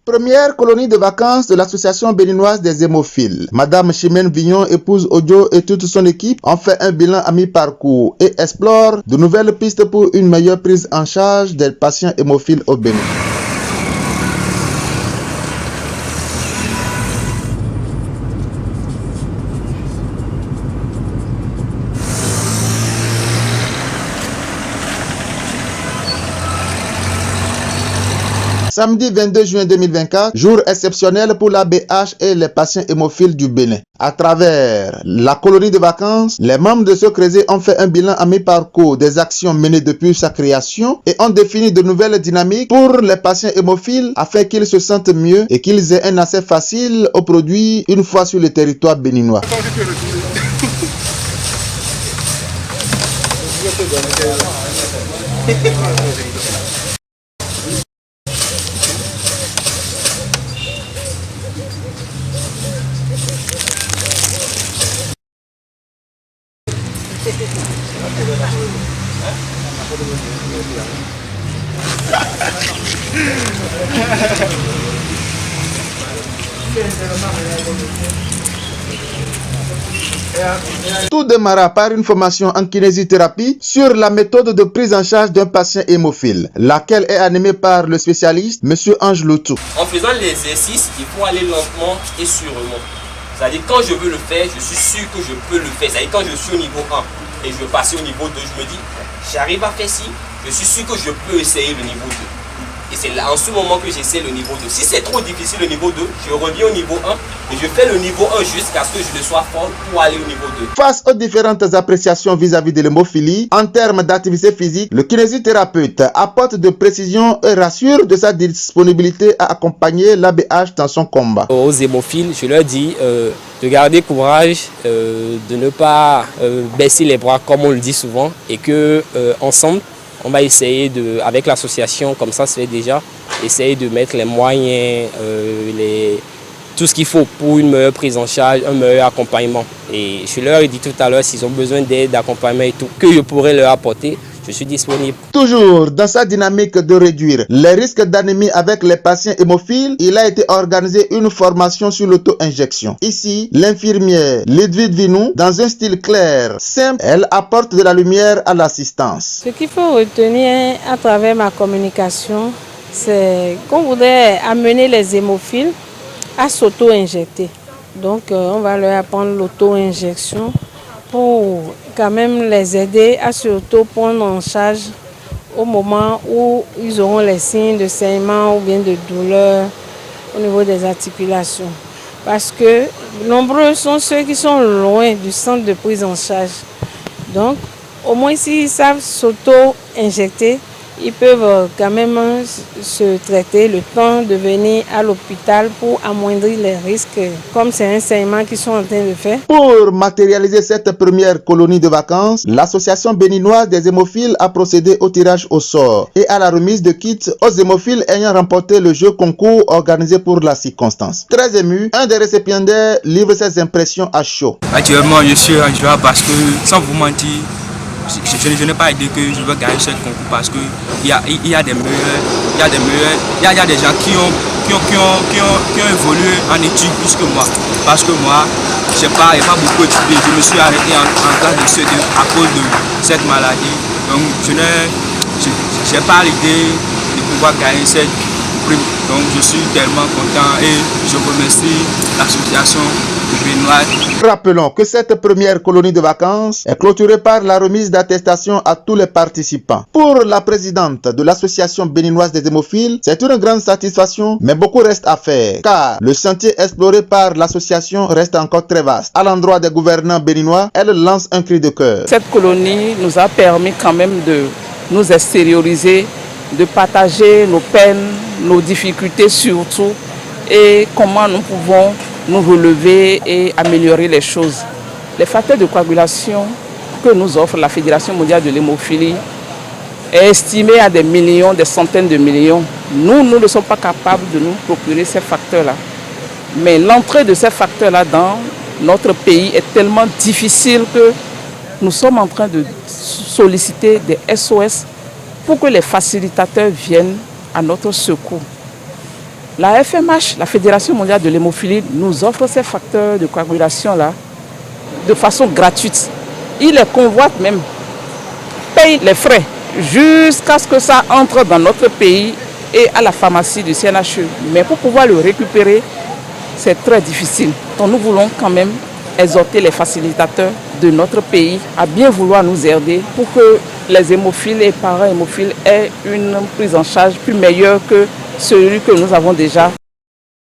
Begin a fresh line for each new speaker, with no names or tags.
Première colonie de vacances de l'association béninoise des hémophiles. Madame Chimène Vignon, épouse Odio et toute son équipe ont fait un bilan à mi-parcours et explorent de nouvelles pistes pour une meilleure prise en charge des patients hémophiles au Bénin. Samedi 22 juin 2024, jour exceptionnel pour l'ABH et les patients hémophiles du Bénin. À travers la colonie de vacances, les membres de ce creuset ont fait un bilan à mi-parcours des actions menées depuis sa création et ont défini de nouvelles dynamiques pour les patients hémophiles afin qu'ils se sentent mieux et qu'ils aient un accès facile aux produits une fois sur le territoire béninois. Tout démarra par une formation en kinésithérapie sur la méthode de prise en charge d'un patient hémophile, laquelle est animée par le spécialiste M. Ange Loutou.
En faisant l'exercice, il faut aller lentement et sûrement. C'est-à-dire quand je veux le faire, je suis sûr que je peux le faire. C'est-à-dire quand je suis au niveau 1 et je veux passer au niveau 2, je me dis, j'arrive à faire ci, je suis sûr que je peux essayer le niveau 2. Et c'est là, en ce moment que j'essaie le niveau 2. Si c'est trop difficile le niveau 2, je reviens au niveau 1 et je fais le niveau 1 jusqu'à ce que je le sois fort pour aller au niveau 2.
Face aux différentes appréciations vis-à-vis de l'hémophilie, en termes d'activité physique, le kinésithérapeute apporte de précisions et rassure de sa disponibilité à accompagner l'ABH dans son combat.
Aux hémophiles, je leur dis de garder courage, de ne pas baisser les bras comme on le dit souvent et que ensemble, on va essayer avec l'association, comme ça se fait déjà, essayer de mettre les moyens, tout ce qu'il faut pour une meilleure prise en charge, un meilleur accompagnement. Et je leur ai dit tout à l'heure, s'ils ont besoin d'aide, d'accompagnement et tout, que je pourrais leur apporter, je suis disponible.
Toujours dans sa dynamique de réduire les risques d'anémie avec les patients hémophiles, il a été organisé une formation sur l'auto-injection. Ici, l'infirmière Lidwig Vinou, dans un style clair, simple, elle apporte de la lumière à l'assistance.
Ce qu'il faut retenir à travers ma communication, c'est qu'on voudrait amener les hémophiles à s'auto-injecter. Donc, on va leur apprendre l'auto-injection pour quand même les aider à s'auto-prendre en charge au moment où ils auront les signes de saignement ou bien de douleur au niveau des articulations. Parce que nombreux sont ceux qui sont loin du centre de prise en charge. Donc, au moins s'ils savent s'auto-injecter, ils peuvent quand même se traiter le temps de venir à l'hôpital pour amoindrir les risques, comme c'est un saignement qu'ils sont en train de faire.
Pour matérialiser cette première colonie de vacances, l'association béninoise des hémophiles a procédé au tirage au sort et à la remise de kits aux hémophiles ayant remporté le jeu concours organisé pour la circonstance. Très ému, un des récipiendaires livre ses impressions à chaud.
Actuellement, je suis en joie parce que, sans vous mentir, je n'ai pas idée que je veux gagner ce concours parce qu'il y a des meilleurs, il y a des gens qui ont évolué en études plus que moi. Parce que moi, je n'ai pas beaucoup étudié, je me suis arrêté en classe de CE2 à cause de cette maladie. Donc je n'ai pas l'idée de pouvoir gagner cette prime. Donc je suis tellement content et je remercie l'association béninoise.
Rappelons que cette première colonie de vacances est clôturée par la remise d'attestation à tous les participants. Pour la présidente de l'association béninoise des hémophiles, c'est une grande satisfaction, mais beaucoup reste à faire, car le sentier exploré par l'association reste encore très vaste. À l'endroit des gouvernants béninois, elle lance un cri de cœur.
Cette colonie nous a permis quand même de nous extérioriser, de partager nos peines, nos difficultés surtout, et comment nous pouvons nous relever et améliorer les choses. Les facteurs de coagulation que nous offre la Fédération mondiale de l'hémophilie est estimé à des millions, des centaines de millions. Nous ne sommes pas capables de nous procurer ces facteurs-là. Mais l'entrée de ces facteurs-là dans notre pays est tellement difficile que nous sommes en train de solliciter des SOS pour que les facilitateurs viennent à notre secours. La FMH, la Fédération mondiale de l'hémophilie, nous offre ces facteurs de coagulation-là de façon gratuite. Ils les convoitent même, payent les frais jusqu'à ce que ça entre dans notre pays et à la pharmacie du CNHU. Mais pour pouvoir le récupérer, c'est très difficile. Donc nous voulons quand même exhorter les facilitateurs de notre pays à bien vouloir nous aider pour que les hémophiles et parents hémophiles aient une prise en charge plus meilleure que celui que nous avons déjà.